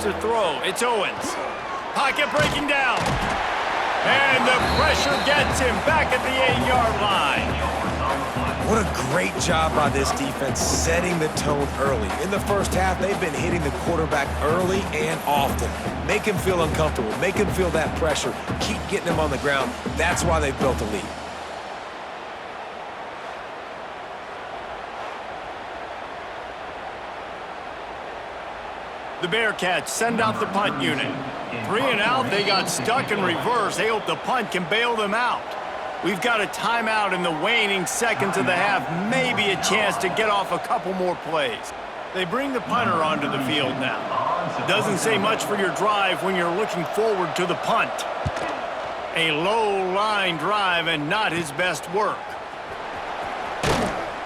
to throw. It's Owens. Pocket breaking down. And the pressure gets him back at the 8-yard line. What a great job by this defense setting the tone early. In the first half, they've been hitting the quarterback early and often. Make him feel uncomfortable. Make him feel that pressure. Keep getting him on the ground. That's why they've built a lead. The Bearcats send out the punt unit. 3 and out, they got stuck in reverse. They hope the punt can bail them out. We've got a timeout in the waning seconds of the half, maybe a chance to get off a couple more plays. They bring the punter onto the field now. Doesn't say much for your drive when you're looking forward to the punt. A low line drive and not his best work.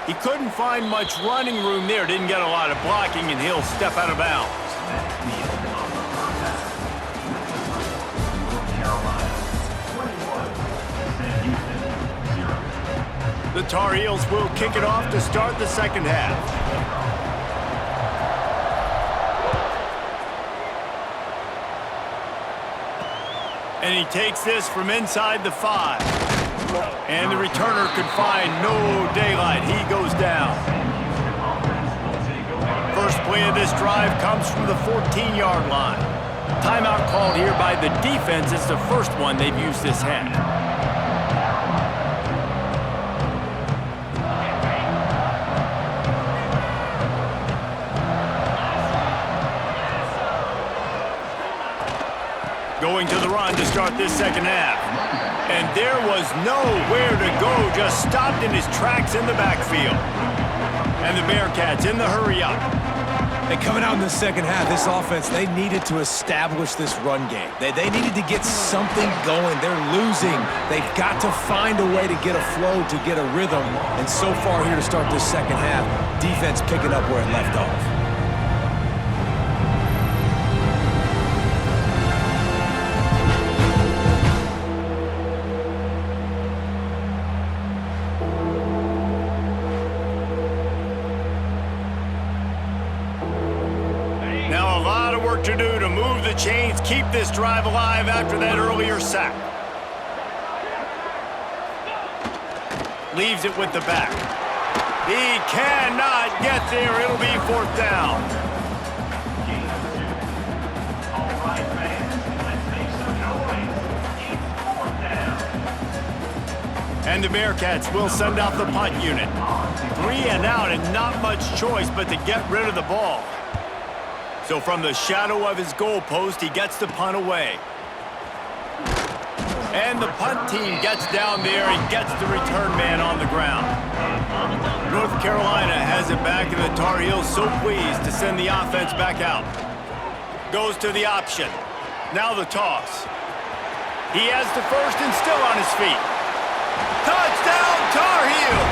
He couldn't find much running room there, didn't get a lot of blocking, and he'll step out of bounds. The Tar Heels will kick it off to start the second half. And he takes this from inside the 5. And the returner could find no daylight. He goes down. First play of this drive comes from the 14-yard line. Timeout called here by the defense. It's the first one they've used this half. Going to the run to start this second half. And there was nowhere to go, just stopped in his tracks in the backfield. And the Bearcats in the hurry up. And coming out in the second half, this offense, they needed to establish this run game. They needed to get something going. They're losing. They've got to find a way to get a flow, to get a rhythm. And so far here to start this second half, defense picking up where it left off. To do to move the chains, keep this drive alive after that earlier sack. Leaves it with the back. He cannot get there. It'll be 4th down. And the Bearcats will send out the punt unit. 3 and out and not much choice but to get rid of the ball. So from the shadow of his goalpost, he gets the punt away. And the punt team gets down there and gets the return man on the ground. North Carolina has it back, and the Tar Heels so pleased to send the offense back out. Goes to the option. Now the toss. He has the first and still on his feet. Touchdown, Tar Heels!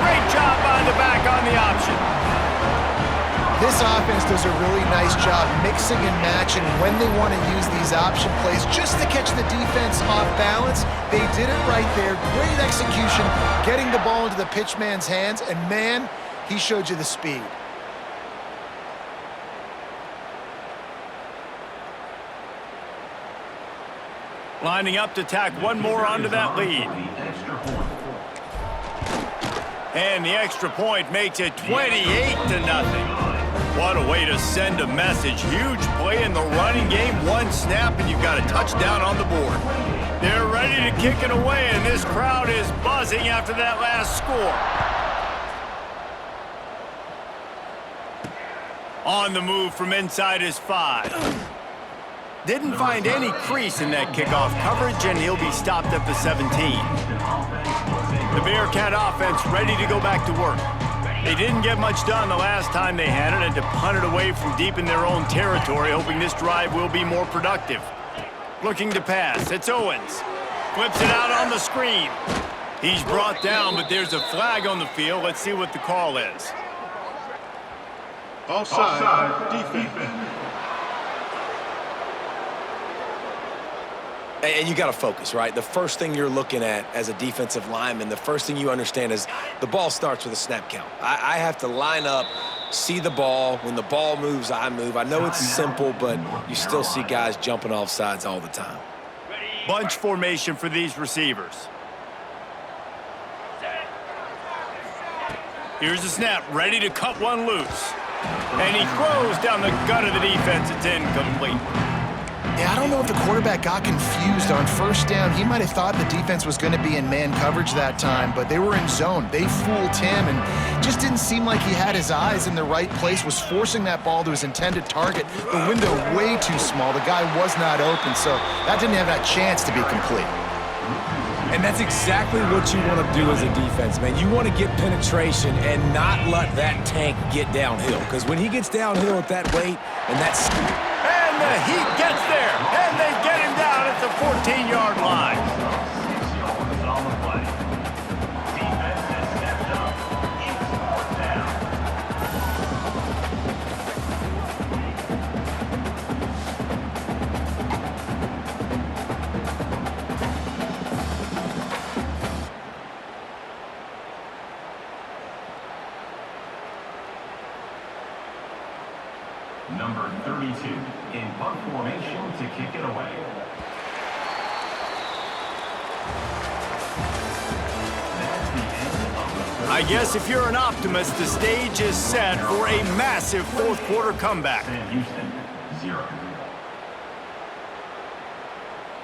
Great job by the back on the option. This offense does a really nice job mixing and matching when they want to use these option plays just to catch the defense off balance. They did it right there. Great execution, getting the ball into the pitchman's hands, and man, he showed you the speed. Lining up to tack one more onto that lead. And the extra point makes it 28-0. What a way to send a message. Huge play in the running game. One snap, and you've got a touchdown on the board. They're ready to kick it away, and this crowd is buzzing after that last score. On the move from inside his 5. Didn't find any crease in that kickoff coverage, and he'll be stopped at the 17. The Bearcat offense ready to go back to work. They didn't get much done the last time they had it, and to punt it away from deep in their own territory, hoping this drive will be more productive. Looking to pass, it's Owens. Flips it out on the screen. He's brought down, but there's a flag on the field. Let's see what the call is. Offside, defense. And you got to focus, right? The first thing you're looking at as a defensive lineman, the first thing you understand is the ball starts with a snap count. I have to line up see the ball. When the ball moves, I move. I know it's simple, but you still see guys jumping off sides all the time. Bunch formation for these receivers. Here's the snap, ready to cut one loose. And he throws down the gut of the defense. It's incomplete. Yeah, I don't know if the quarterback got confused on first down. He might have thought the defense was going to be in man coverage that time, but they were in zone. They fooled him and just didn't seem like he had his eyes in the right place, was forcing that ball to his intended target. The window way too small. The guy was not open, so that didn't have that chance to be complete. And that's exactly what you want to do as a defense, man. You want to get penetration and not let that tank get downhill. Because when he gets downhill at that weight and that's... And the Heat gets there, and they get him down at the 14-yard line. Number 32 in punt formation to kick it away. That's the end of the I guess if you're an optimist, the stage is set for a massive fourth-quarter comeback. Houston, 0.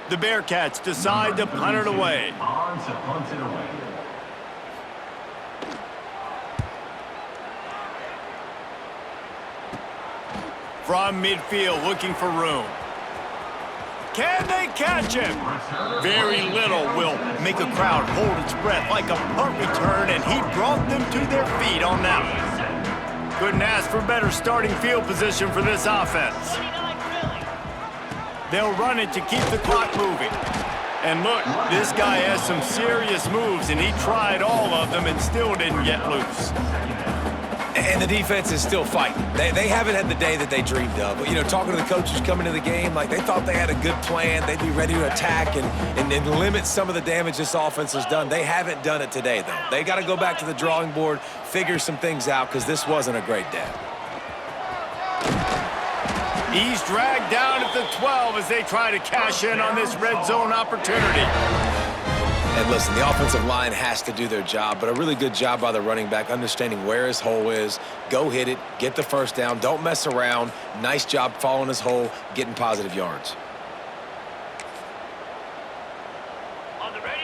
The Bearcats decide to punt it away. On to punt it away. From midfield, looking for room. Can they catch him? Very little will make a crowd hold its breath like a punt return, and he brought them to their feet on that one. Couldn't ask for better starting field position for this offense. They'll run it to keep the clock moving. And look, this guy has some serious moves, and he tried all of them and still didn't get loose. And the defense is still fighting. They haven't had the day that they dreamed of. But, you know, talking to the coaches coming into the game, like they thought they had a good plan. They'd be ready to attack and limit some of the damage this offense has done. They haven't done it today, though. They got to go back to the drawing board, figure some things out, because this wasn't a great day. He's dragged down at the 12 as they try to cash in on this red zone opportunity. And listen, the offensive line has to do their job, but a really good job by the running back understanding where his hole is. Go hit it, get the first down, don't mess around. Nice job following his hole, getting positive yards.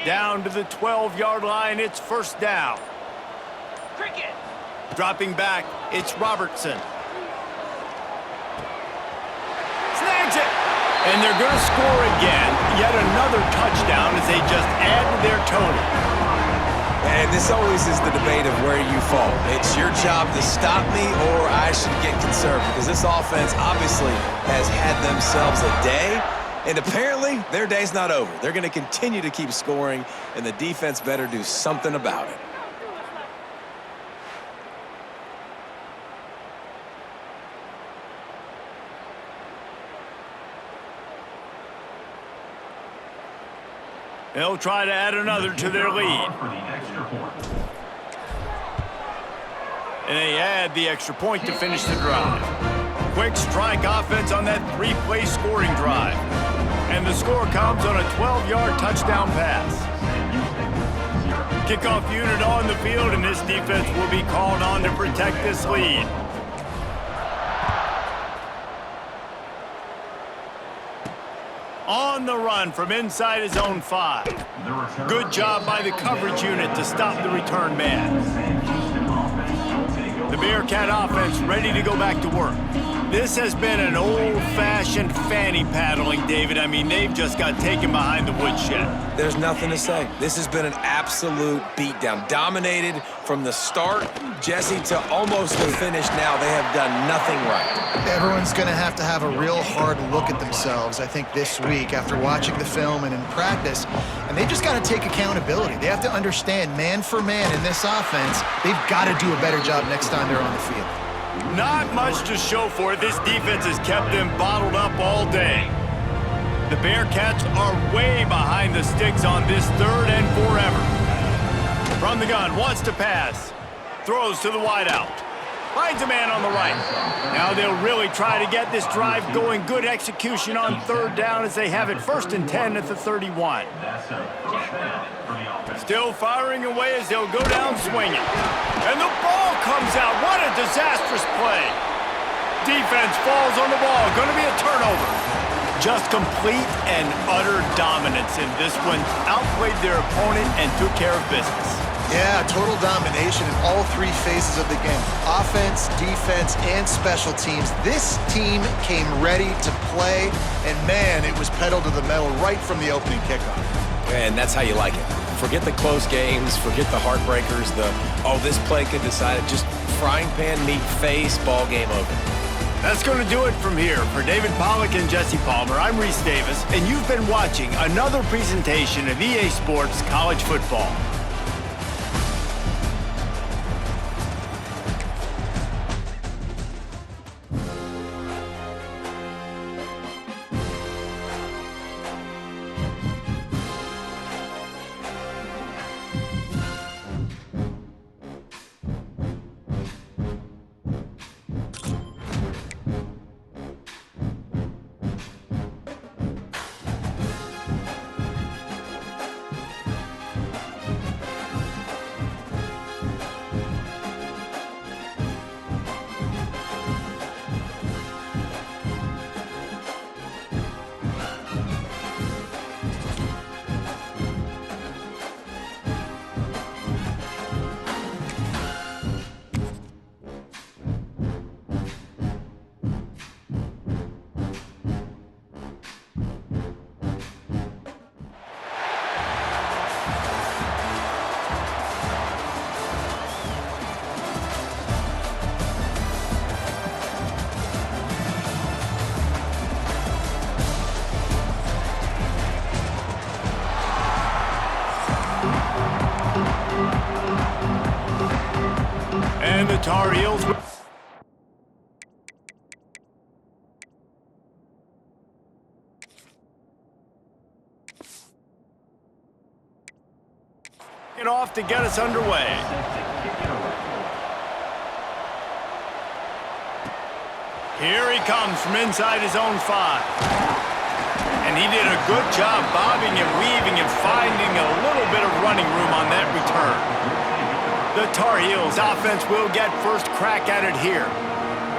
Down to the 12-yard line, it's first down. Cricket. Dropping back, it's Robertson. Snags it. And they're going to score again. Yet another touchdown as they just add to their total. And this always is the debate of where you fall. It's your job to stop me or I should get conservative, because this offense obviously has had themselves a day, and apparently their day's not over. They're going to continue to keep scoring, and the defense better do something about it. They'll try to add another to their lead. And they add the extra point to finish the drive. Quick strike offense on that three-play scoring drive. And the score comes on a 12-yard touchdown pass. Kickoff unit on the field, and this defense will be called on to protect this lead. On the run from inside his own 5. Good job by the coverage unit to stop the return man. The Bearcat offense ready to go back to work. This has been an old-fashioned fanny paddling, David. I mean, they've just got taken behind the woodshed. There's nothing to say. This has been an absolute beatdown. Dominated from the start, Jesse, to almost the finish now. They have done nothing right. Everyone's going to have a real hard look at themselves, I think, this week after watching the film and in practice. And they've just got to take accountability. They have to understand, man for man in this offense, they've got to do a better job next time they're on the field. Not much to show for it. This defense has kept them bottled up all day. The Bearcats are way behind the sticks on this third and forever. From the gun, wants to pass. Throws to the wideout. Finds a man on the right. Now they'll really try to get this drive going. Good execution on third down as they have it 1st and 10 at the 31. Still firing away as they'll go down swinging. And the ball comes out. What a disastrous play. Defense falls on the ball. Going to be a turnover. Just complete and utter dominance in this one. Outplayed their opponent and took care of business. Yeah, total domination in all three phases of the game. Offense, defense, and special teams. This team came ready to play, and man, it was pedal to the metal right from the opening kickoff. And that's how you like it. Forget the close games, forget the heartbreakers, this play could decide it. Just frying pan, meat face, ball game over. That's going to do it from here. For David Pollack and Jesse Palmer, I'm Reese Davis, and you've been watching another presentation of EA Sports College Football. And the Tar Heels. Get off to get us underway. Here he comes from inside his own 5. And he did a good job bobbing and weaving and finding a little bit of running room on that return. The Tar Heels offense will get first crack at it here.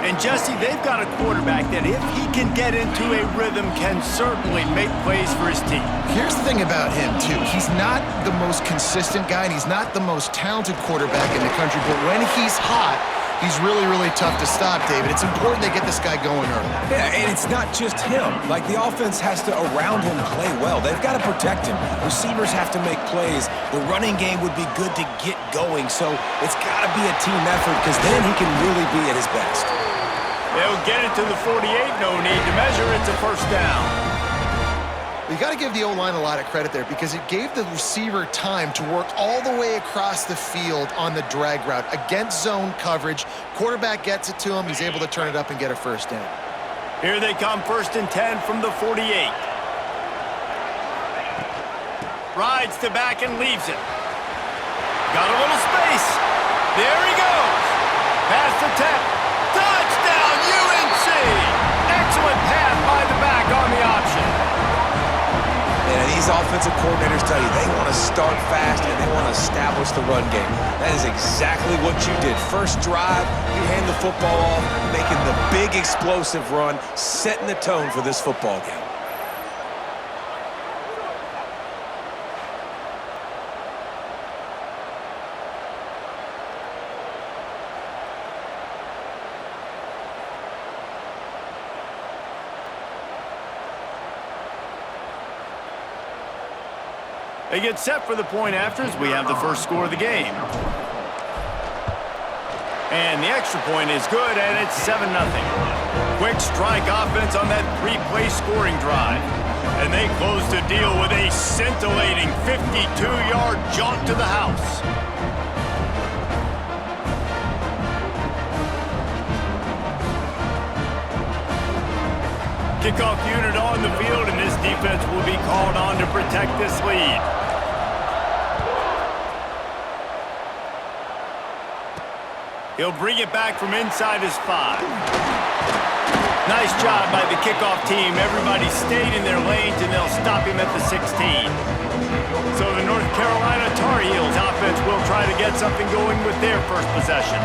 And Jesse, they've got a quarterback that if he can get into a rhythm can certainly make plays for his team. Here's the thing about him, too. He's not the most consistent guy, and he's not the most talented quarterback in the country, but when he's hot, he's really, really tough to stop, David. It's important they get this guy going early. Yeah, and it's not just him. Like, the offense has to, around him, play well. They've got to protect him. Receivers have to make plays. The running game would be good to get going, so it's got to be a team effort because then he can really be at his best. They'll get it to the 48, no need to measure. It's a first down. You got to give the O-line a lot of credit there because it gave the receiver time to work all the way across the field on the drag route against zone coverage. Quarterback gets it to him. He's able to turn it up and get a first down. Here they come, 1st and 10 from the 48. Rides to back and leaves it. Got a little space. There he goes. Pass the 10. Touchdown, UNC! Excellent pass by the back on the option. And these offensive coordinators tell you they want to start fast and they want to establish the run game. That is exactly what you did. First drive, you hand the football off, making the big explosive run, setting the tone for this football game. They get set for the point after as we have the first score of the game. And the extra point is good, and it's 7-0. Quick strike offense on that 3-play scoring drive. And they close the deal with a scintillating 52-yard jaunt to the house. Kickoff unit on the field, and this defense will be called on to protect this lead. He'll bring it back from inside his 5. Nice job by the kickoff team. Everybody stayed in their lanes, and they'll stop him at the 16. So the North Carolina Tar Heels offense will try to get something going with their first possession.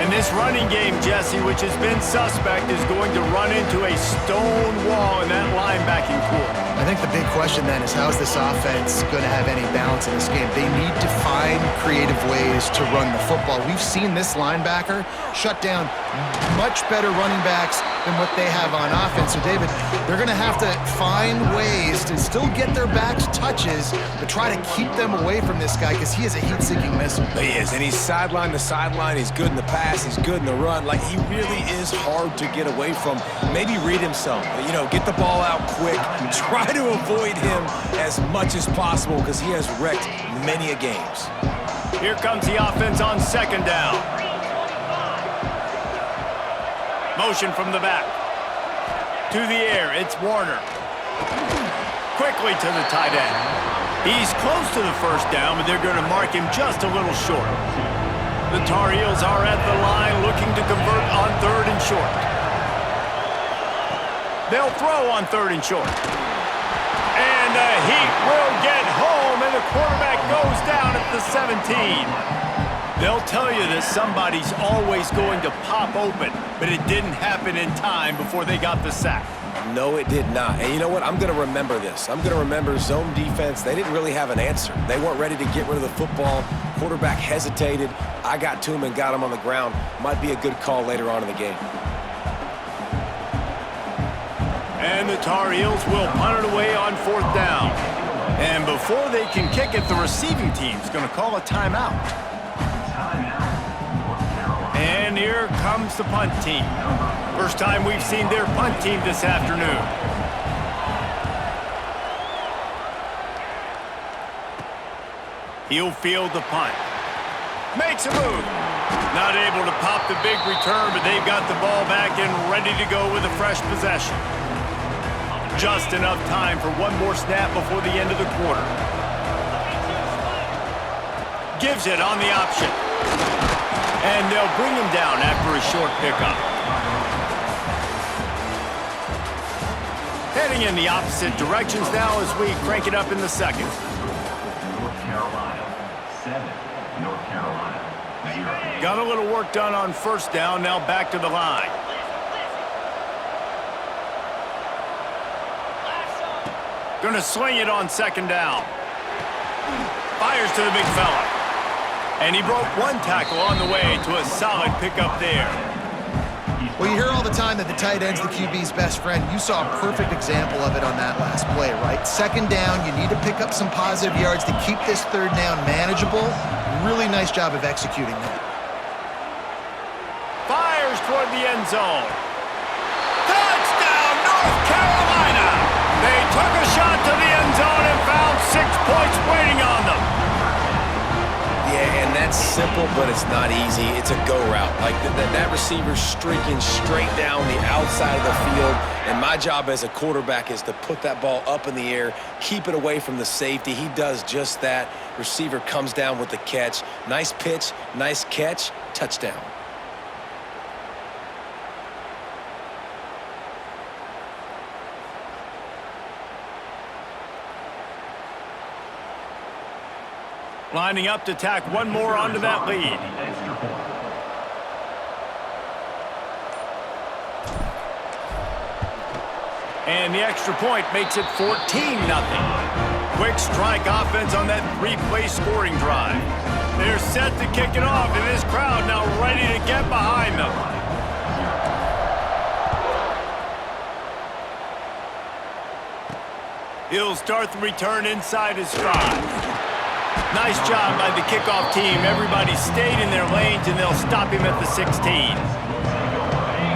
And this running game, Jesse, which has been suspect, is going to run into a stone wall in that linebacking core. I think the big question then is, how is this offense going to have any balance in this game? They need to find creative ways to run the football. We've seen this linebacker shut down much better running backs than what they have on offense. So, David, they're going to have to find ways to still get their backs touches, but try to keep them away from this guy because he is a heat-seeking missile. He is, and he's sideline to sideline. He's good in the pass. He's good in the run. Like, he really is hard to get away from. Maybe read him some. You know, get the ball out quick. Try to avoid him as much as possible because he has wrecked many a games. Here comes the offense on second down. Motion from the back. To the air, it's Warner. Quickly to the tight end. He's close to the first down, but they're going to mark him just a little short. The Tar Heels are at the line looking to convert on 3rd and short. They'll throw on 3rd and short. And the Heat will get home, and the quarterback goes down at the 17. They'll tell you that somebody's always going to pop open, but it didn't happen in time before they got the sack. No, it did not. And you know what? I'm going to remember this. I'm going to remember zone defense. They didn't really have an answer. They weren't ready to get rid of the football. Quarterback hesitated. I got to him and got him on the ground. Might be a good call later on in the game. And the Tar Heels will punt it away on 4th down. And before they can kick it, the receiving team's going to call a timeout. And here comes the punt team. First time we've seen their punt team this afternoon. He'll field the punt. Makes a move. Not able to pop the big return, but they've got the ball back and ready to go with a fresh possession. Just enough time for one more snap before the end of the quarter. Gives it on the option. And they'll bring him down after a short pickup. Heading in the opposite directions now as we crank it up in the second. North Carolina 7, North Carolina 0. Got a little work done on first down, now back to the line. Gonna swing it on second down. Fires to the big fella. And he broke one tackle on the way to a solid pickup there. Well, you hear all the time that the tight end's the QB's best friend. You saw a perfect example of it on that last play, right? Second down, you need to pick up some positive yards to keep this 3rd down manageable. Really nice job of executing that. Fires toward the end zone. Touchdown, North Carolina! They took a shot to the end zone and found 6 points waiting on them. Yeah, and that's simple, but it's not easy. It's a go route. Like that receiver's streaking straight down the outside of the field, and my job as a quarterback is to put that ball up in the air, keep it away from the safety. He does just that. Receiver comes down with the catch. Nice pitch, nice catch, touchdown. Lining up to tack one more onto that lead. And the extra point makes it 14-0. Quick strike offense on that 3-play scoring drive. They're set to kick it off, and this crowd now ready to get behind them. He'll start the return inside his 5. Nice job by the kickoff team. Everybody stayed in their lanes, and they'll stop him at the 16.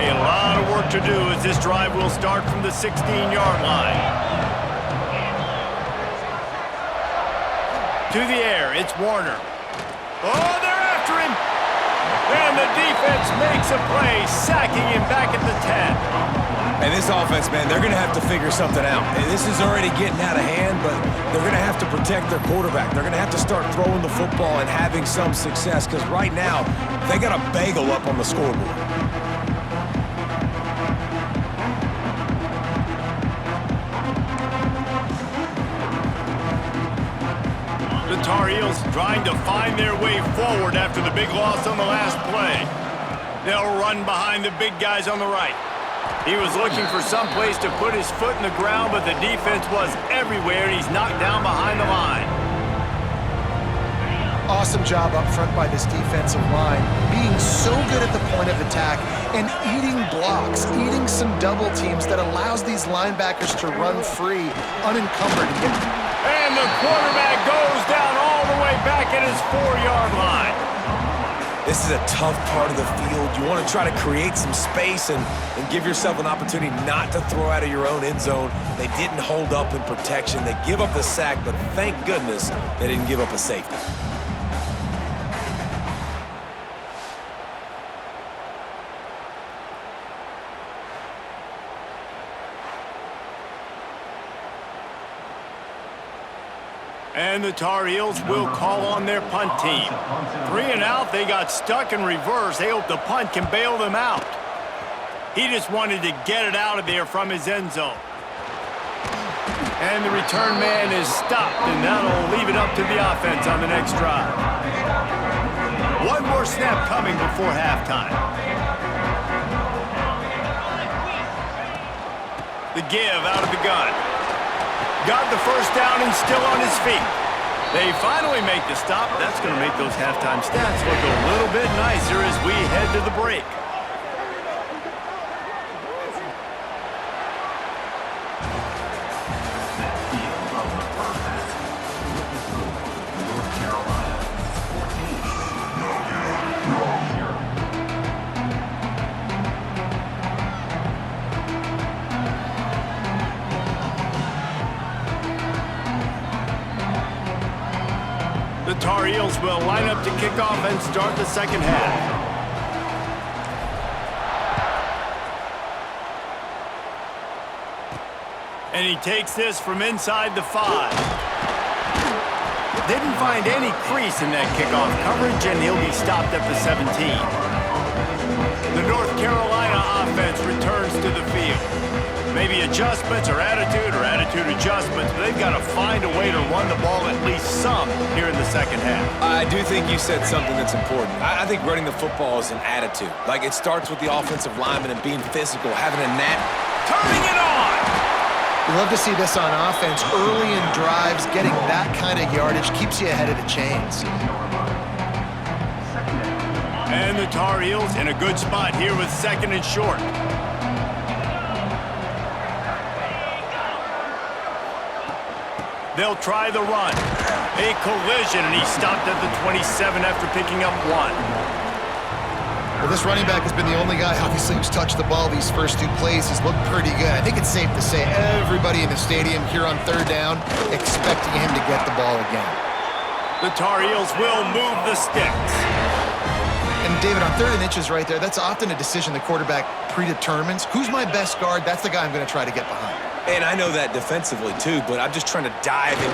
A lot of work to do as this drive will start from the 16-yard line. To the air, it's Warner. Oh, they're after him! And the defense makes a play, sacking him back at the 10. And this offense, man, they're going to have to figure something out. And this is already getting out of hand, but they're going to have to protect their quarterback. They're going to have to start throwing the football and having some success because right now, they got a bagel up on the scoreboard. The Tar Heels trying to find their way forward after the big loss on the last play. They'll run behind the big guys on the right. He was looking for some place to put his foot in the ground, but the defense was everywhere, and he's knocked down behind the line. Awesome job up front by this defensive line, being so good at the point of attack and eating blocks, eating some double teams that allows these linebackers to run free, unencumbered. And the quarterback goes down all the way back at his 4-yard line. This is a tough part of the field. You want to try to create some space and give yourself an opportunity not to throw out of your own end zone. They didn't hold up in protection. They give up the sack, but thank goodness they didn't give up a safety. And the Tar Heels will call on their punt team. 3 and out, they got stuck in reverse. They hope the punt can bail them out. He just wanted to get it out of there from his end zone. And the return man is stopped, and that'll leave it up to the offense on the next drive. One more snap coming before halftime. The give out of the gun. Got the first down and still on his feet. They finally make the stop. That's going to make those halftime stats look a little bit nicer as we head to the break. The Tar Heels will line up to kick off and start the second half. And he takes this from inside the 5. Didn't find any crease in that kickoff coverage, and he'll be stopped at the 17. The North Carolina offense returns to the field. Maybe adjustments or attitude adjustments, but they've got to find a way to run the ball at least some here in the second half. I do think you said something that's important. I think running the football is an attitude. Like, it starts with the offensive lineman and being physical, having a net. Turning it on! You love to see this on offense. Early in drives, getting that kind of yardage keeps you ahead of the chains. And the Tar Heels in a good spot here with second and short. They'll try the run. A collision, and he stopped at the 27 after picking up 1. Well, this running back has been the only guy, obviously, who's touched the ball these first 2 plays. He's looked pretty good. I think it's safe to say everybody in the stadium here on third down expecting him to get the ball again. The Tar Heels will move the sticks. And David, on 3rd and inches right there, that's often a decision the quarterback predetermines. Who's my best guard? That's the guy I'm going to try to get behind. And I know that defensively, too, but I'm just trying to dive in.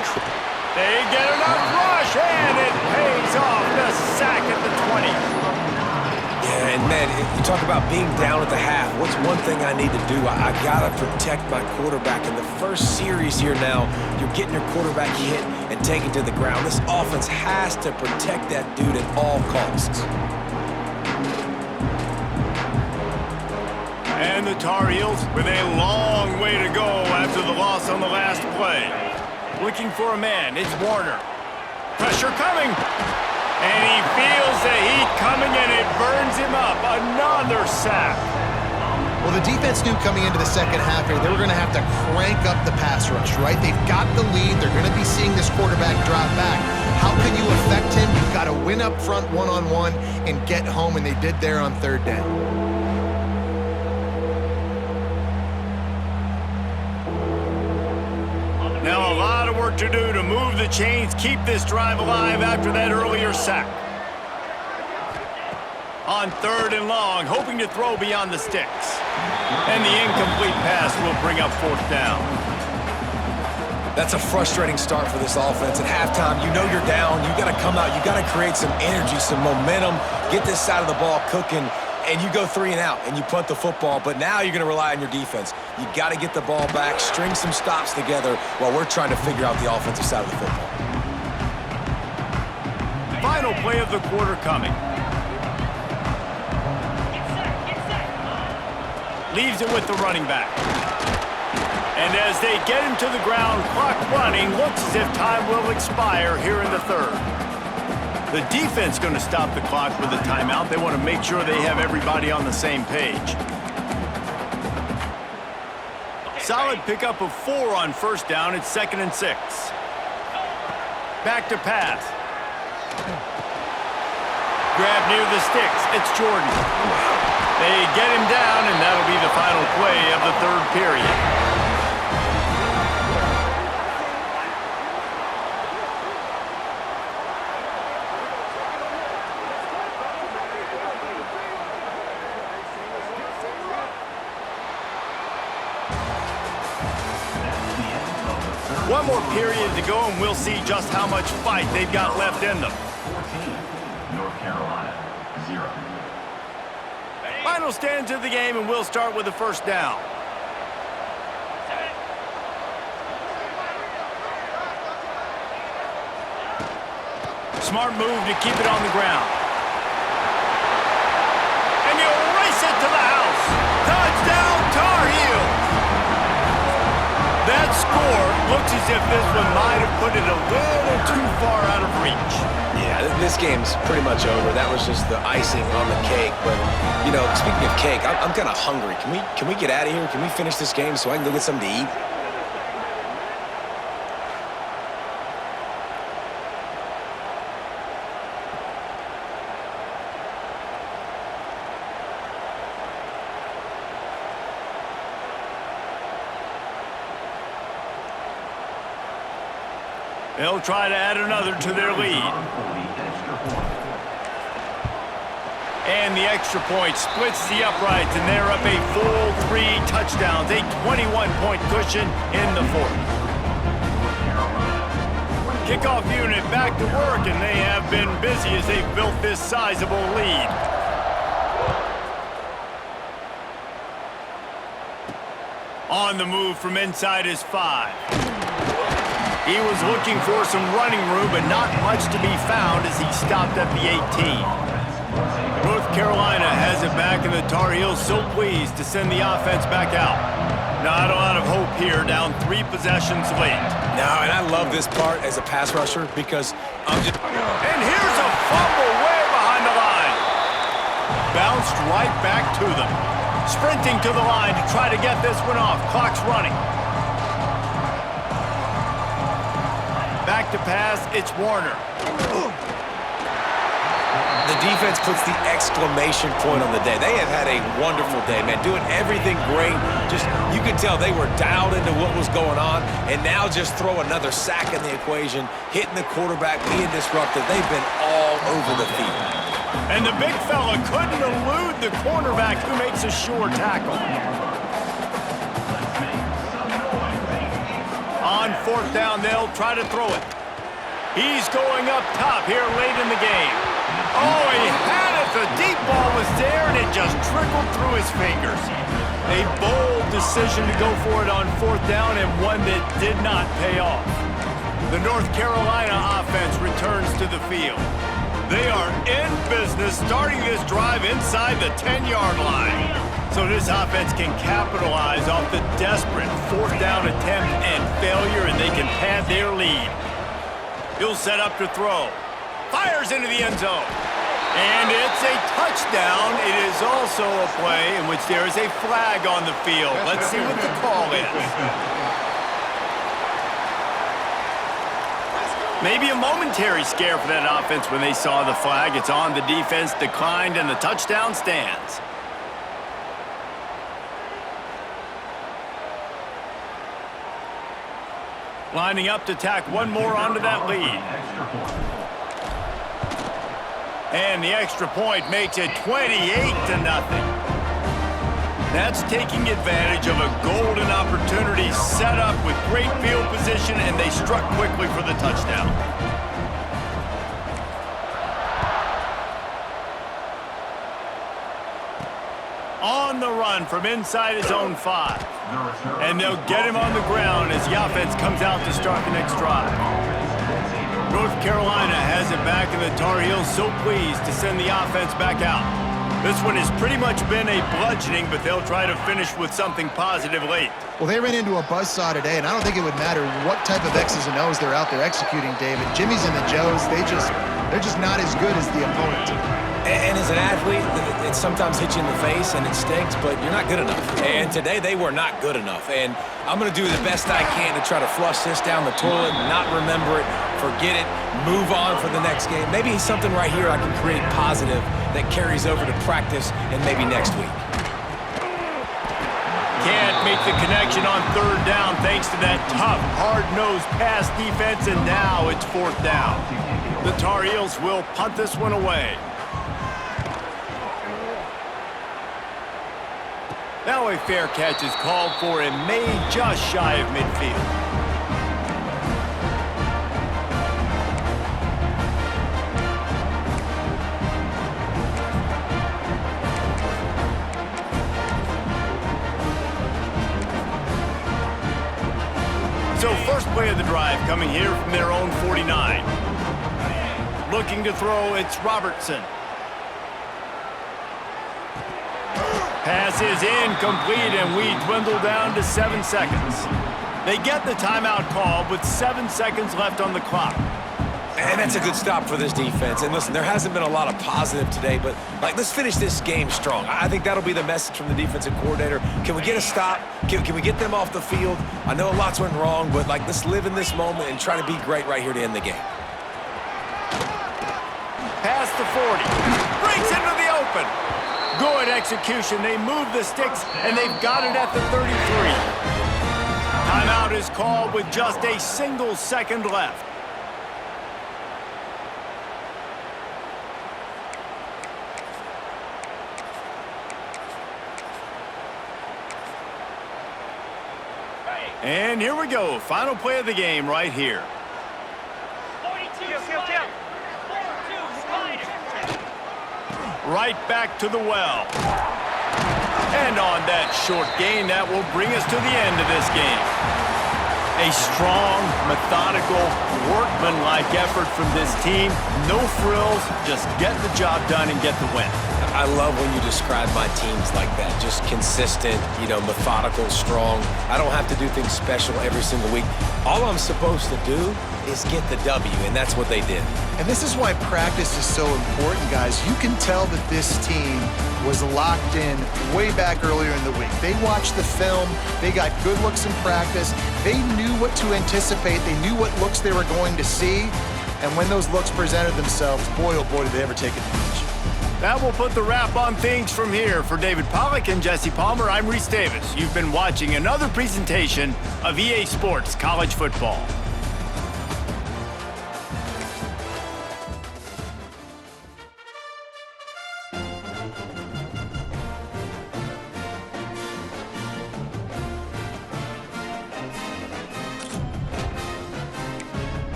They get enough rush, and it pays off. The sack at the 20. Yeah, and man, you talk about being down at the half. What's one thing I need to do? I got to protect my quarterback. In the first series here now, you're getting your quarterback hit and taken to the ground. This offense has to protect that dude at all costs. And the Tar Heels with a long way to go after the loss on the last play. Looking for a man, it's Warner. Pressure coming. And he feels the heat coming, and it burns him up. Another sack. Well, the defense knew coming into the second half here, they were going to have to crank up the pass rush, right? They've got the lead. They're going to be seeing this quarterback drop back. How can you affect him? You've got to win up front one-on-one and get home, and they did there on 3rd down. Now a lot of work to do to move the chains, keep this drive alive after that earlier sack. On 3rd and long, hoping to throw beyond the sticks. And the incomplete pass will bring up 4th down. That's a frustrating start for this offense. At halftime, you know you're down. You got to come out. You got to create some energy, some momentum, get this side of the ball cooking, and you go 3 and out, and you punt the football. But now you're going to rely on your defense. You got to get the ball back, string some stops together while we're trying to figure out the offensive side of the football. Final play of the quarter coming. Leaves it with the running back. And as they get him to the ground, clock running, looks as if time will expire here in the 3rd. The defense going to stop the clock with a timeout. They want to make sure they have everybody on the same page. Solid pickup of 4 on 1st down. It's 2nd and 6. Back to pass. Grab near the sticks. It's Jordan. They get him down, and that'll be the final play of the 3rd period. One more period to go, and we'll see just how much fight they've got left in them. 14, North Carolina, 0. Final stands of the game, and we'll start with the 1st down. Smart move to keep it on the ground. And he'll race it to the house. Touchdown, Tar Heels. That score looks as if this one might have put it a little too far out of reach. Yeah, this game's pretty much over. That was just the icing on the cake. But, you know, speaking of cake, I'm kind of hungry. Can we get out of here? Can we finish this game so I can go get something to eat? They'll try to add another to their lead. And the extra point splits the uprights, and they're up a full 3 touchdowns, a 21-point cushion in the 4th. Kickoff unit back to work, and they have been busy as they've built this sizable lead. On the move from inside his 5. He was looking for some running room, but not much to be found as he stopped at the 18. North Carolina has it back, and the Tar Heels so pleased to send the offense back out. Not a lot of hope here, down 3 possessions late. No, and I love this part as a pass rusher because I'm just... And here's a fumble way behind the line. Bounced right back to them. Sprinting to the line to try to get this one off. Clock's running. Back to pass, it's Warner. The defense puts the exclamation point on the day. They have had a wonderful day, man, doing everything great. Just, you could tell they were dialed into what was going on, and now just throw another sack in the equation, hitting the quarterback, being disruptive. They've been all over the field. And the big fella couldn't elude the cornerback who makes a sure tackle. On 4th down, they'll try to throw it. He's going up top here late in the game. Oh, he had it. The deep ball was there, and it just trickled through his fingers. A bold decision to go for it on 4th down, and one that did not pay off. The North Carolina offense returns to the field. They are in business, starting this drive inside the 10-yard line. So this offense can capitalize off the desperate 4th down attempt and failure, and they can pad their lead. He'll set up to throw. Fires into the end zone. And it's a touchdown. It is also a play in which there is a flag on the field. Let's see what the call is. Maybe a momentary scare for that offense when they saw the flag. It's on, the defense declined, and the touchdown stands. Lining up to tack one more onto that lead. And the extra point makes it 28-0. That's taking advantage of a golden opportunity set up with great field position, and they struck quickly for the touchdown. On the run from inside his own 5. And they'll get him on the ground as the offense comes out to start the next drive. North Carolina has it back, and the Tar Heels so pleased to send the offense back out. This one has pretty much been a bludgeoning, but they'll try to finish with something positive late. Well, they ran into a buzzsaw today, and I don't think it would matter what type of X's and O's they're out there executing, David. Jimmy's and the Joes, they're just not as good as the opponent. And as an athlete, it sometimes hits you in the face and it stinks, but you're not good enough. And today they were not good enough. And I'm going to do the best I can to try to flush this down the toilet, not remember it, forget it, move on for the next game. Maybe something right here I can create positive that carries over to practice and maybe next week. Can't make the connection on third down thanks to that tough, hard-nosed pass defense, and now it's fourth down. The Tar Heels will punt this one away. Now a fair catch is called for and made just shy of midfield. So first play of the drive coming here from their own 49. Looking to throw, it's Robertson. Pass is incomplete, and we dwindle down to 7 seconds. They get the timeout called with 7 seconds left on the clock. And that's a good stop for this defense. And listen, there hasn't been a lot of positive today, but let's finish this game strong. I think that'll be the message from the defensive coordinator. Can we get a stop? Can we get them off the field? I know lots went wrong, but let's live in this moment and try to be great right here to end the game. Past the 40. Breaks into the open. Good execution. They move the sticks, and they've got it at the 33. Timeout is called with just a single second left. And here we go. Final play of the game right here. 42 Right back to the well. And on that short gain, that will bring us to the end of this game. A strong, methodical, workmanlike effort from this team. No frills, just get the job done and get the win. I love when you describe my teams like that. Just consistent, methodical, strong. I don't have to do things special every single week. All I'm supposed to do is get the W, and that's what they did. And this is why practice is so important, guys. You can tell that this team was locked in way back earlier in the week. They watched the film. They got good looks in practice. They knew what to anticipate. They knew what looks they were going to see. And when those looks presented themselves, boy, oh boy, did they ever take advantage. That will put the wrap on things from here. For David Pollack and Jesse Palmer, I'm Reese Davis. You've been watching another presentation of EA Sports College Football.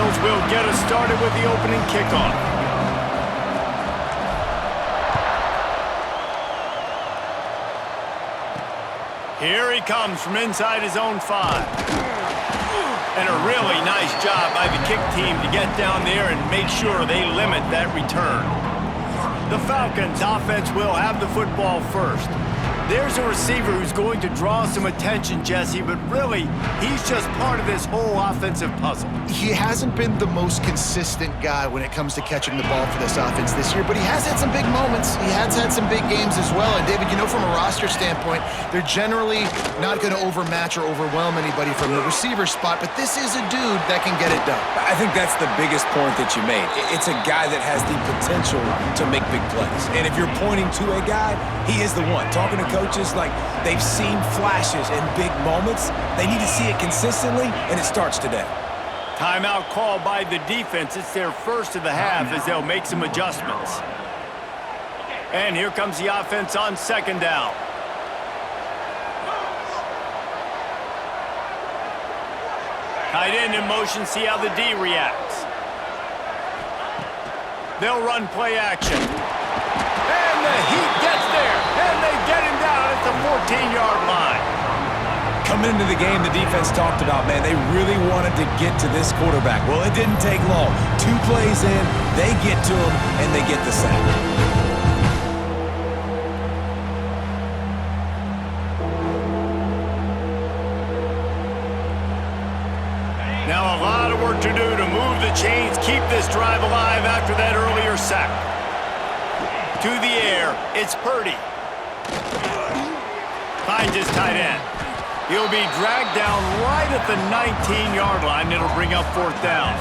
Eagles will get us started with the opening kickoff. Here he comes from inside his own 5. And a really nice job by the kick team to get down there and make sure they limit that return. The Falcons offense will have the football first. There's a receiver who's going to draw some attention, Jesse, but really, he's just part of this whole offensive puzzle. He hasn't been the most consistent guy when it comes to catching the ball for this offense this year, but he has had some big moments. He has had some big games as well. And David, you know, from a roster standpoint, they're generally not going to overmatch or overwhelm anybody from the receiver spot, but this is a dude that can get it done. I think that's the biggest point that you made. It's a guy that has the potential to make big plays. And if you're pointing to a guy, he is the one. Talking to coaches, like, they've seen flashes in big moments. They need to see it consistently, and it starts today. Timeout called by the defense. It's their first of the half as they'll make some adjustments. And here comes the offense on second down. Tight end in motion, see how the D reacts. They'll run play action. And the Heat gets there, and they get him down at the 14-yard line. Coming into the game, the defense talked about, man, they really wanted to get to this quarterback. Well, it didn't take long. 2 plays in, they get to him, and they get the sack. Now a lot of work to do to move the chains, keep this drive alive after that earlier sack. To the air, it's Purdy. Finds his tight end. He'll be dragged down right at the 19-yard line. It'll bring up 4th down.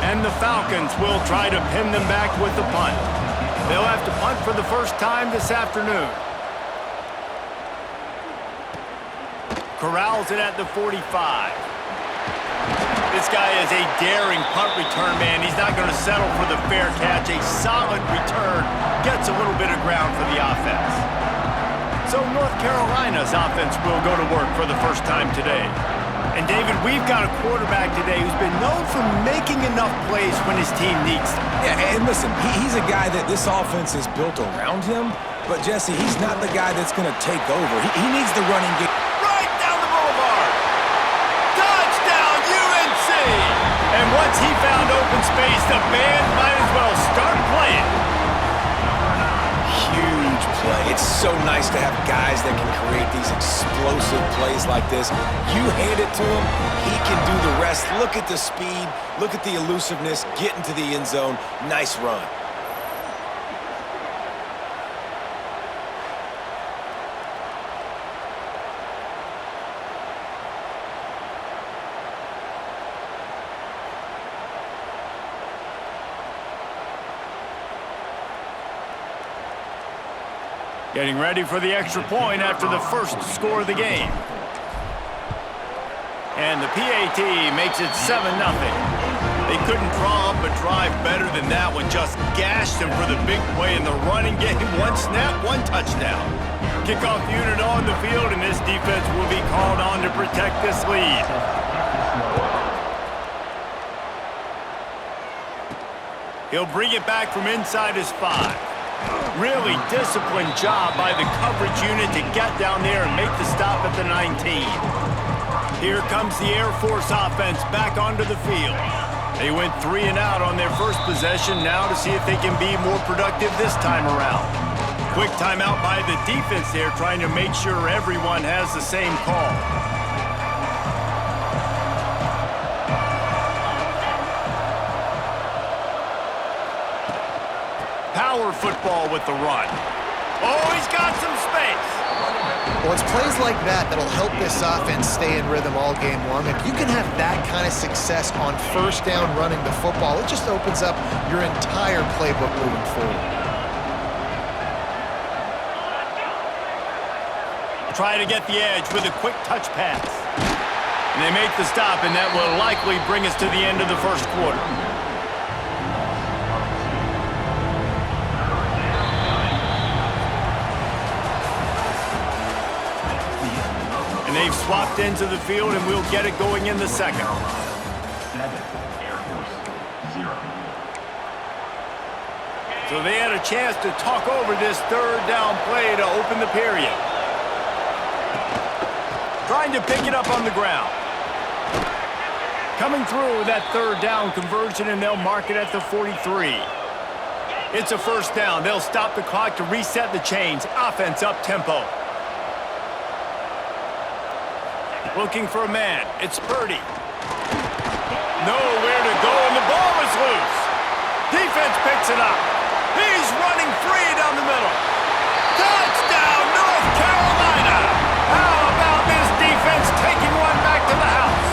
And the Falcons will try to pin them back with the punt. They'll have to punt for the first time this afternoon. Corrals it at the 45. This guy is a daring punt return man. He's not going to settle for the fair catch. A solid return gets a little bit of ground for the offense. So North Carolina's offense will go to work for the first time today. And David, we've got a quarterback today who's been known for making enough plays when his team needs them. Yeah, and listen, he's a guy that this offense is built around him. But, Jesse, he's not the guy that's going to take over. He needs the running game. Right down the boulevard. Touchdown, UNC! And once he found open space, the band might as well start playing. Huge play. It's so nice to have guys that can create these explosive plays like this. You hand it to him, he can do the rest. Look at the speed, look at the elusiveness, get into the end zone. Nice run. Getting ready for the extra point after the first score of the game. And the PAT makes it 7-0. They couldn't draw up a drive better than that one. Just gashed them for the big play in the running game. 1 snap, 1 touchdown. Kickoff unit on the field, and this defense will be called on to protect this lead. He'll bring it back from inside his 5. Really disciplined job by the coverage unit to get down there and make the stop at the 19. Here comes the Air Force offense back onto the field. They went 3 and out on their first possession, now to see if they can be more productive this time around. Quick timeout by the defense there, trying to make sure everyone has the same call. Power football with the run. Oh, he's got some space. Well, it's plays like that that'll help this offense stay in rhythm all game long. If you can have that kind of success on first down running the football, it just opens up your entire playbook moving forward. Try to get the edge with a quick touch pass. And they make the stop, and that will likely bring us to the end of the first quarter. And they've swapped into the field, and we'll get it going in the second. So they had a chance to talk over this third down play to open the period. Trying to pick it up on the ground. Coming through with that third down conversion, and they'll mark it at the 43. It's a first down. They'll stop the clock to reset the chains. Offense up tempo. Looking for a man. It's Purdy. Nowhere to go, and the ball is loose. Defense picks it up. He's running free down the middle. Touchdown, North Carolina! How about this defense taking one back to the house?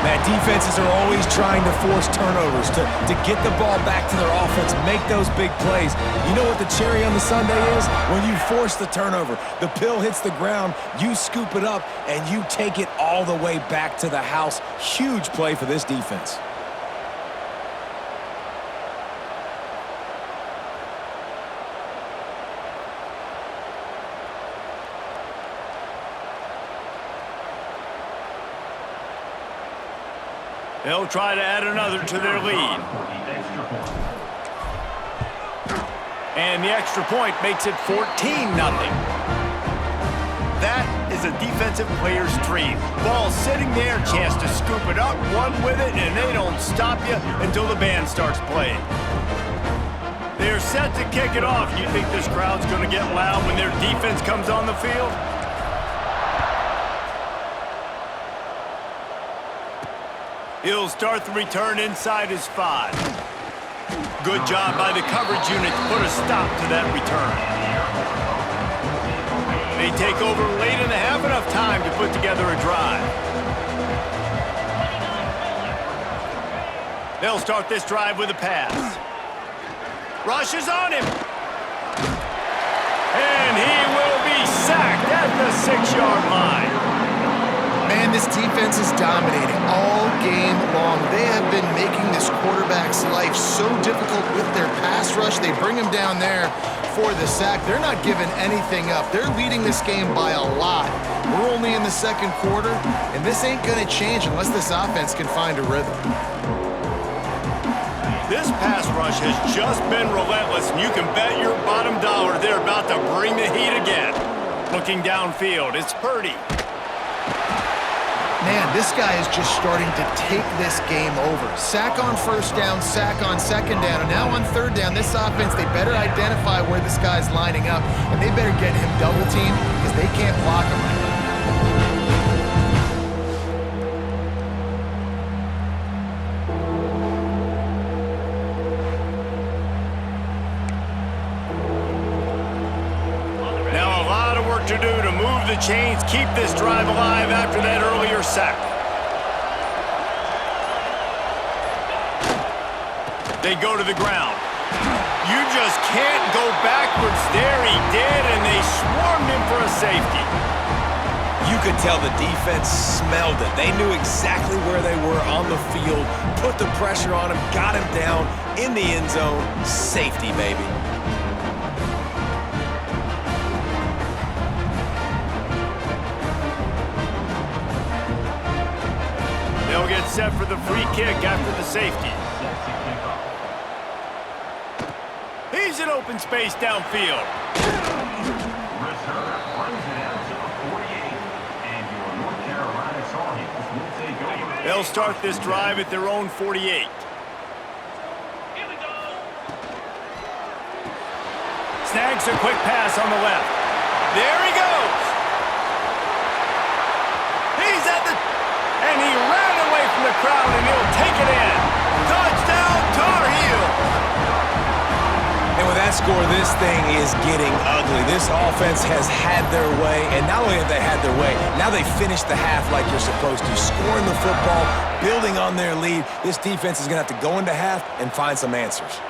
Man, defenses are always trying to force turnovers, to get the ball back to their offense, make those big plays. You know what the cherry on the sundae is? When you force the turnover, the pill hits the ground, you scoop it up, and you take it all the way back to the house. Huge play for this defense. They'll try to add another to their lead. And the extra point makes it 14-0. That is a defensive player's dream. Ball sitting there, chance to scoop it up, run with it, and they don't stop you until the band starts playing. They're set to kick it off. You think this crowd's going to get loud when their defense comes on the field? He'll start the return inside his 5. Good job by the coverage unit to put a stop to that return. They take over late in the half, enough time to put together a drive. They'll start this drive with a pass. Rush is on him. And he will be sacked at the 6-yard line. Man, this defense is dominating all game long. They have been making this quarterback's life so difficult with their pass rush. They bring him down there for the sack. They're not giving anything up. They're leading this game by a lot. We're only in the second quarter, and this ain't going to change unless this offense can find a rhythm. This pass rush has just been relentless, and you can bet your bottom dollar they're about to bring the heat again. Looking downfield, it's Purdy. Man, this guy is just starting to take this game over. Sack on first down, sack on second down, and now on third down, this offense, they better identify where this guy's lining up, and they better get him double teamed because they can't block him right now. To do to move the chains, keep this drive alive after that earlier sack. They go to the ground. You just can't go backwards there. He did, and they swarmed him for a safety. You could tell the defense smelled it. They knew exactly where they were on the field, put the pressure on him, got him down in the end zone. Safety, baby. They'll get set for the free kick after the safety. He's in open space downfield. They'll start this drive at their own 48. Snags a quick pass on the left. There he goes. He's at the... And he ran away from the crowd, and he'll take it in. Touchdown, Tar Heels. And with that score, this thing is getting ugly. This offense has had their way, and not only have they had their way, now they finished the half like you're supposed to, scoring the football, building on their lead. This defense is going to have to go into half and find some answers.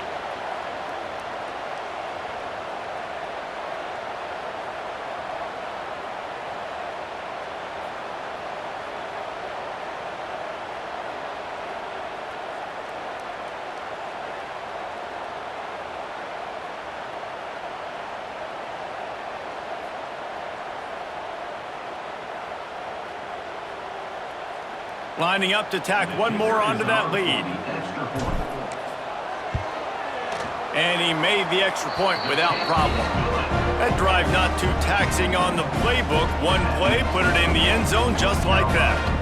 Lining up to tack one more onto that lead. And he made the extra point without problem. That drive not too taxing on the playbook. One play, put it in the end zone just like that.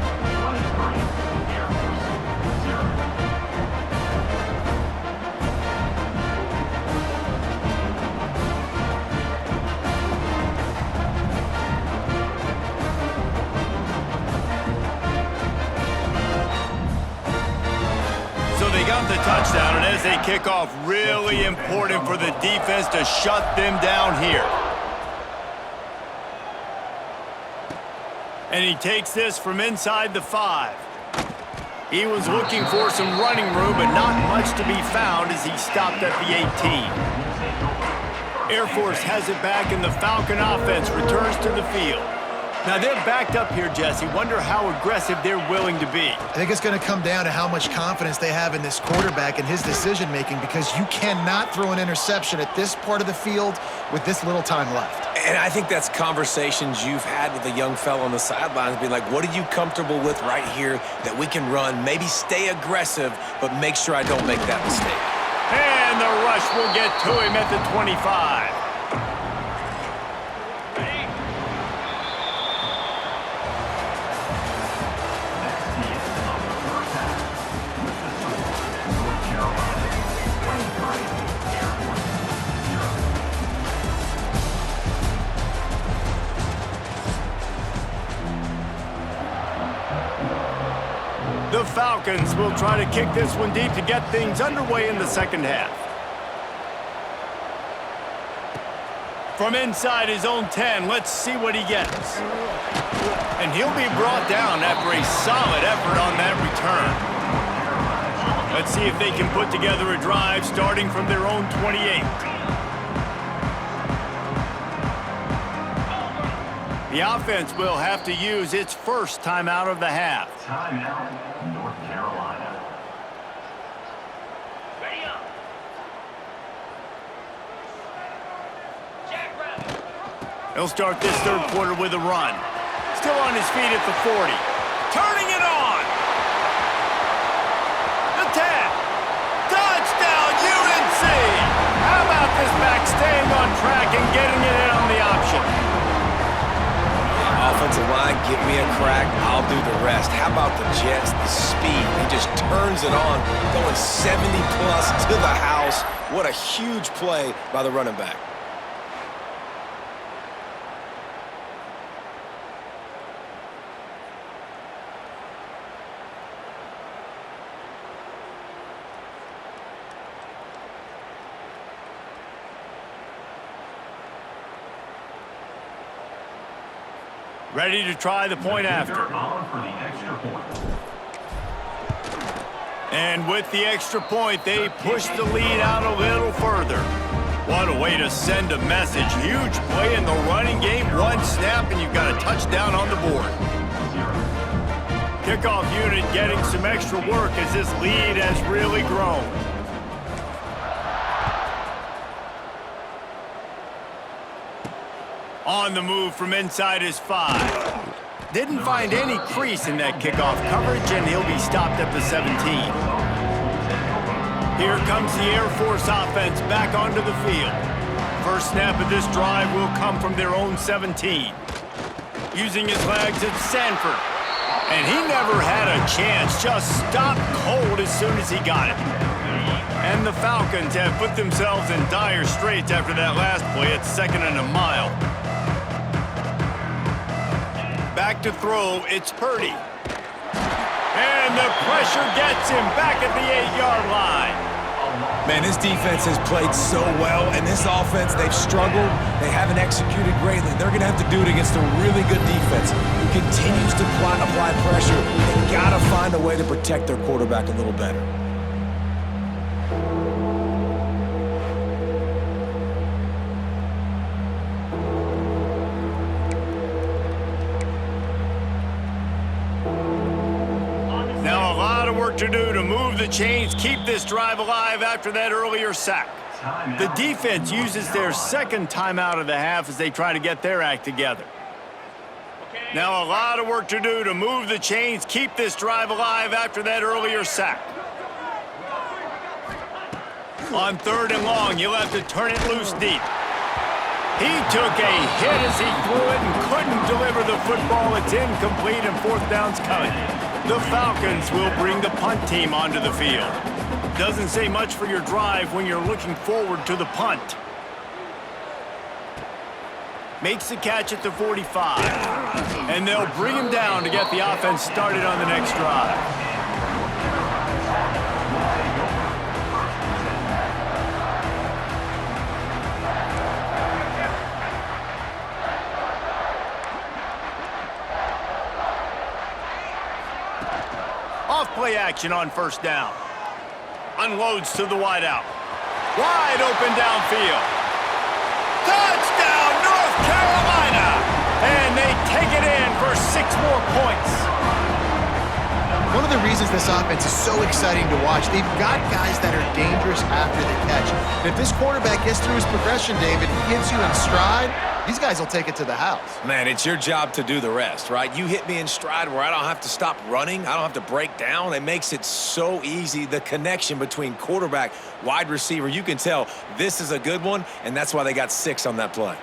The touchdown, and as they kick off, really important for the defense to shut them down here. And he takes this from inside the 5. He was looking for some running room, but not much to be found as he stopped at the 18. Air Force has it back, and the Falcon offense returns to the field. Now, they're backed up here, Jesse. Wonder how aggressive they're willing to be. I think it's going to come down to how much confidence they have in this quarterback and his decision-making, because you cannot throw an interception at this part of the field with this little time left. And I think that's conversations you've had with a young fellow on the sidelines, being like, what are you comfortable with right here that we can run? Maybe stay aggressive, but make sure I don't make that mistake. And the rush will get to him at the 25. The Falcons will try to kick this one deep to get things underway in the second half. From inside his own 10, let's see what he gets. And he'll be brought down after a solid effort on that return. Let's see if they can put together a drive starting from their own 28. The offense will have to use its first timeout of the half. Timeout, North Carolina. Ready up. Jackrabbit. He'll start this third quarter with a run. Still on his feet at the 40. Turning it on. The 10. Touchdown, UNC. How about this back staying on track and getting it in on the option? Offensive line, give me a crack, I'll do the rest. How about the Jets, the speed? He just turns it on, going 70-plus to the house. What a huge play by the running back. Ready to try the point after. On for the extra point. And with the extra point, they push the lead out a little further. What a way to send a message. Huge play in the running game. One snap, and you've got a touchdown on the board. Kickoff unit getting some extra work as this lead has really grown. On the move from inside his 5. Didn't find any crease in that kickoff coverage, and he'll be stopped at the 17. Here comes the Air Force offense back onto the field. First snap of this drive will come from their own 17. Using his legs, it's Sanford. And he never had a chance, just stopped cold as soon as he got it. And the Falcons have put themselves in dire straits after that last play at 2nd and a mile. Back to throw, it's Purdy. And the pressure gets him back at the 8-yard line. Man, this defense has played so well, and this offense, they've struggled. They haven't executed greatly. They're going to have to do it against a really good defense who continues to apply pressure. They've got to find a way to protect their quarterback a little better. To do to move the chains, keep this drive alive after that earlier sack. The defense uses their second timeout of the half as they try to get their act together. Now a lot of work to do to move the chains, keep this drive alive after that earlier sack. On 3rd and long, you'll have to turn it loose deep. He took a hit as he threw it and couldn't deliver the football. It's incomplete and 4th down's coming. The Falcons will bring the punt team onto the field. Doesn't say much for your drive when you're looking forward to the punt. Makes the catch at the 45. And they'll bring him down to get the offense started on the next drive. Off-play action on 1st down. Unloads to the wideout. Wide open downfield. Touchdown, North Carolina! And they take it in for 6 more points. One of the reasons this offense is so exciting to watch, they've got guys that are dangerous after the catch. And if this quarterback gets through his progression, David, he hits you in stride, these guys will take it to the house. Man, it's your job to do the rest, right? You hit me in stride where I don't have to stop running. I don't have to break down. It makes it so easy, the connection between quarterback, wide receiver. You can tell this is a good one, and that's why they got 6 on that play.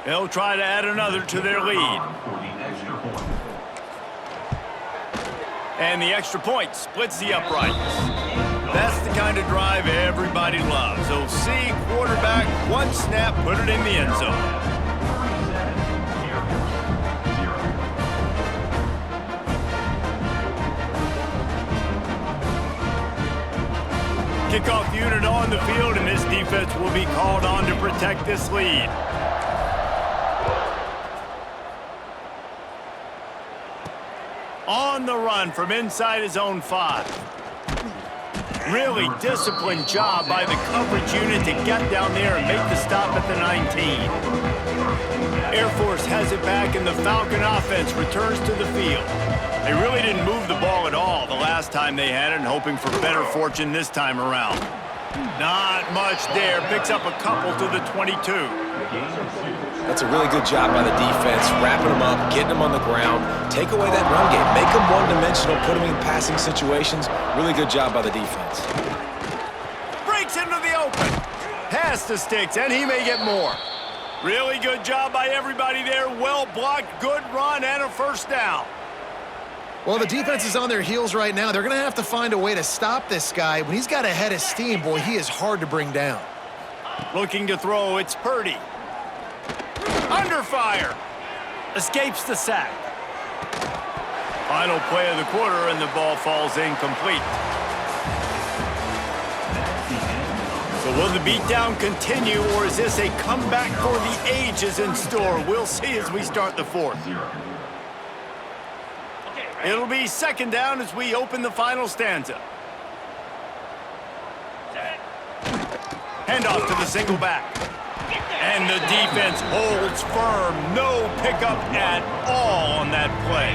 They'll try to add another to their lead. And the extra point splits the uprights. That's the kind of drive everybody loves. So see quarterback, 1 snap, put it in the end zone. Kickoff unit on the field, and this defense will be called on to protect this lead. On the run from inside his own 5. Really disciplined job by the coverage unit to get down there and make the stop at the 19. Air Force has it back, and the Falcon offense returns to the field. They really didn't move the ball at all the last time they had it, and hoping for better fortune this time around. Not much there. Picks up a couple to the 22. That's a really good job by the defense, wrapping them up, getting them on the ground, take away that run game, make them one-dimensional, put them in passing situations. Really good job by the defense. Breaks into the open. Pass to Sticks, and he may get more. Really good job by everybody there. Well blocked, good run, and a 1st down. Well, the defense is on their heels right now. They're going to have to find a way to stop this guy. When he's got a head of steam, boy, he is hard to bring down. Looking to throw, it's Purdy. Under fire. Escapes the sack. Final play of the quarter, and the ball falls incomplete. So will the beatdown continue, or is this a comeback for the ages in store? We'll see as we start the 4th. It'll be 2nd down as we open the final stanza. Handoff to the single back. And the defense holds firm. No pickup at all on that play.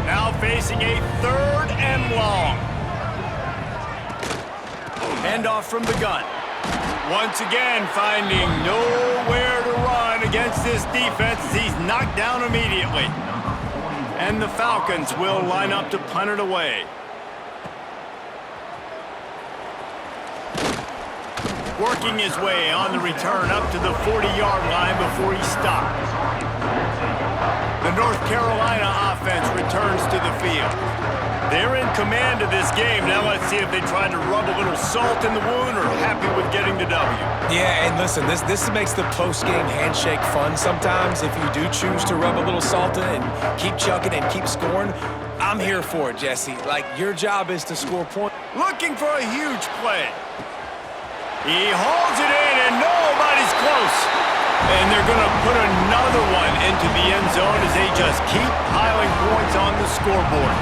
Now facing a 3rd and long. Handoff from the gun. Once again finding nowhere to run against this defense. He's knocked down immediately. And the Falcons will line up to punt it away. Working his way on the return up to the 40-yard line before he stopped. The North Carolina offense returns to the field. They're in command of this game. Now let's see if they try to rub a little salt in the wound or happy with getting the W. Yeah, and listen, this makes the post-game handshake fun sometimes. If you do choose to rub a little salt in and keep chucking and keep scoring, I'm here for it, Jesse. Like, your job is to score points. Looking for a huge play. He holds it in, and nobody's close. And they're going to put another one into the end zone as they just keep piling points on the scoreboard.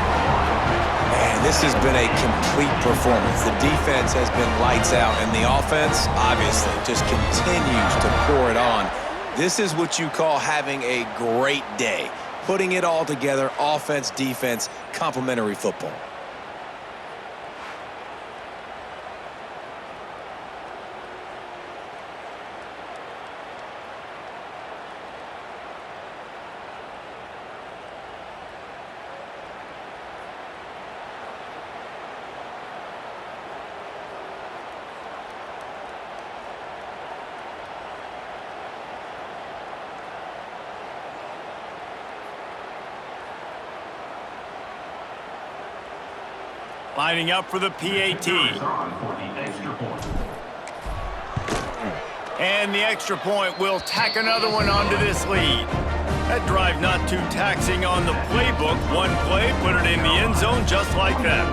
Man, this has been a complete performance. The defense has been lights out, and the offense, obviously, just continues to pour it on. This is what you call having a great day. Putting it all together, offense, defense, complementary football. Lining up for the PAT. On for the extra point. And the extra point will tack another one onto this lead. That drive not too taxing on the playbook. One play, put it in the end zone just like that.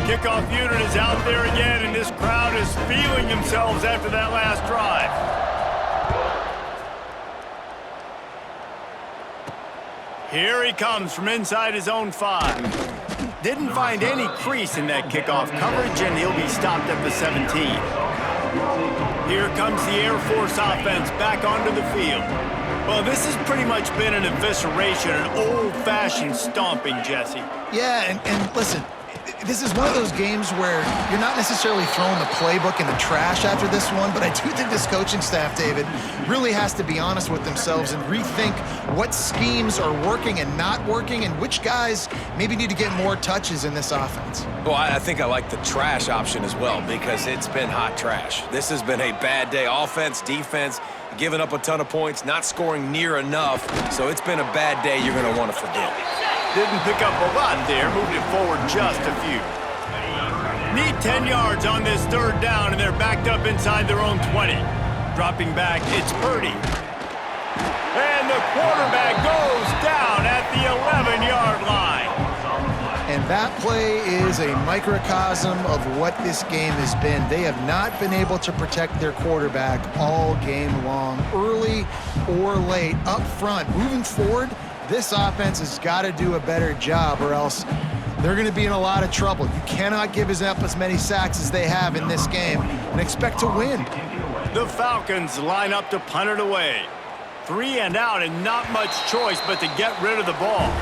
Kickoff unit is out there again, and this crowd is feeling themselves after that last drive. Here he comes from inside his own 5. Didn't find any crease in that kickoff coverage, and he'll be stopped at the 17. Here comes the Air Force offense back onto the field. Well, this has pretty much been an evisceration, an old-fashioned stomping, Jesse. Yeah, and listen, this is one of those games where you're not necessarily throwing the playbook in the trash after this one, but I do think this coaching staff, David, really has to be honest with themselves and rethink what schemes are working and not working and which guys maybe need to get more touches in this offense. Well, I think I like the trash option as well because it's been hot trash. This has been a bad day. Offense, defense, giving up a ton of points, not scoring near enough. So it's been a bad day you're going to want to forget. Didn't pick up a lot there, moved it forward just a few. Need 10 yards on this third down, and they're backed up inside their own 20. Dropping back, it's Purdy. And the quarterback goes down at the 11-yard line. And that play is a microcosm of what this game has been. They have not been able to protect their quarterback all game long, early or late, up front. Moving forward, this offense has got to do a better job or else they're going to be in a lot of trouble. You cannot give up as many sacks as they have in this game and expect to win. The Falcons line up to punt it away. 3 and out and not much choice but to get rid of the ball.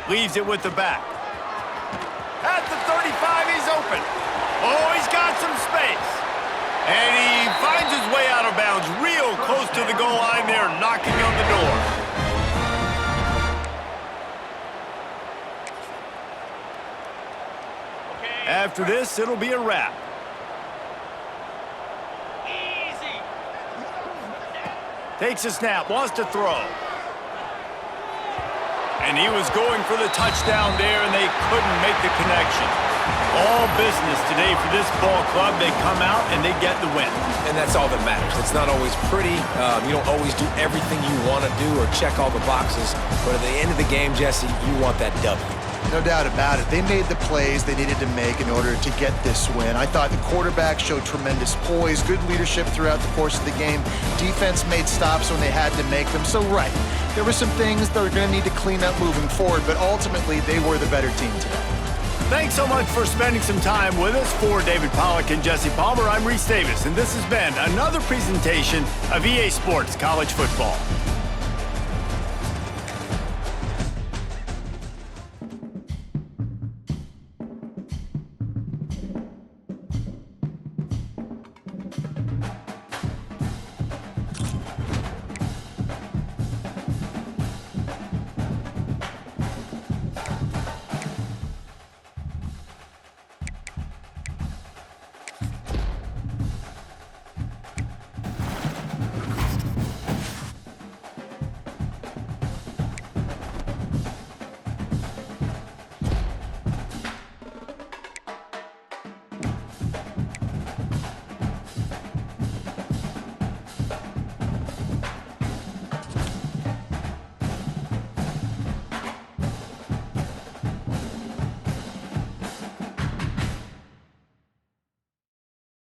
Leaves it with the back. At the 35, he's open. Oh, he's got some space. And he finds his way out of bounds real close to the goal line there, knocking on the door. After this, it'll be a wrap. Easy. Takes a snap, wants to throw. And he was going for the touchdown there, and they couldn't make the connection. All business today for this ball club. They come out, and they get the win. And that's all that matters. It's not always pretty. You don't always do everything you want to do or check all the boxes. But at the end of the game, Jesse, you want that W. No doubt about it. They made the plays they needed to make in order to get this win. I thought the quarterback showed tremendous poise, good leadership throughout the course of the game. Defense made stops when they had to make them. So, right, there were some things they're going to need to clean up moving forward, but ultimately they were the better team today. Thanks so much for spending some time with us. For David Pollack and Jesse Palmer, I'm Reese Davis, and this has been another presentation of EA Sports College Football.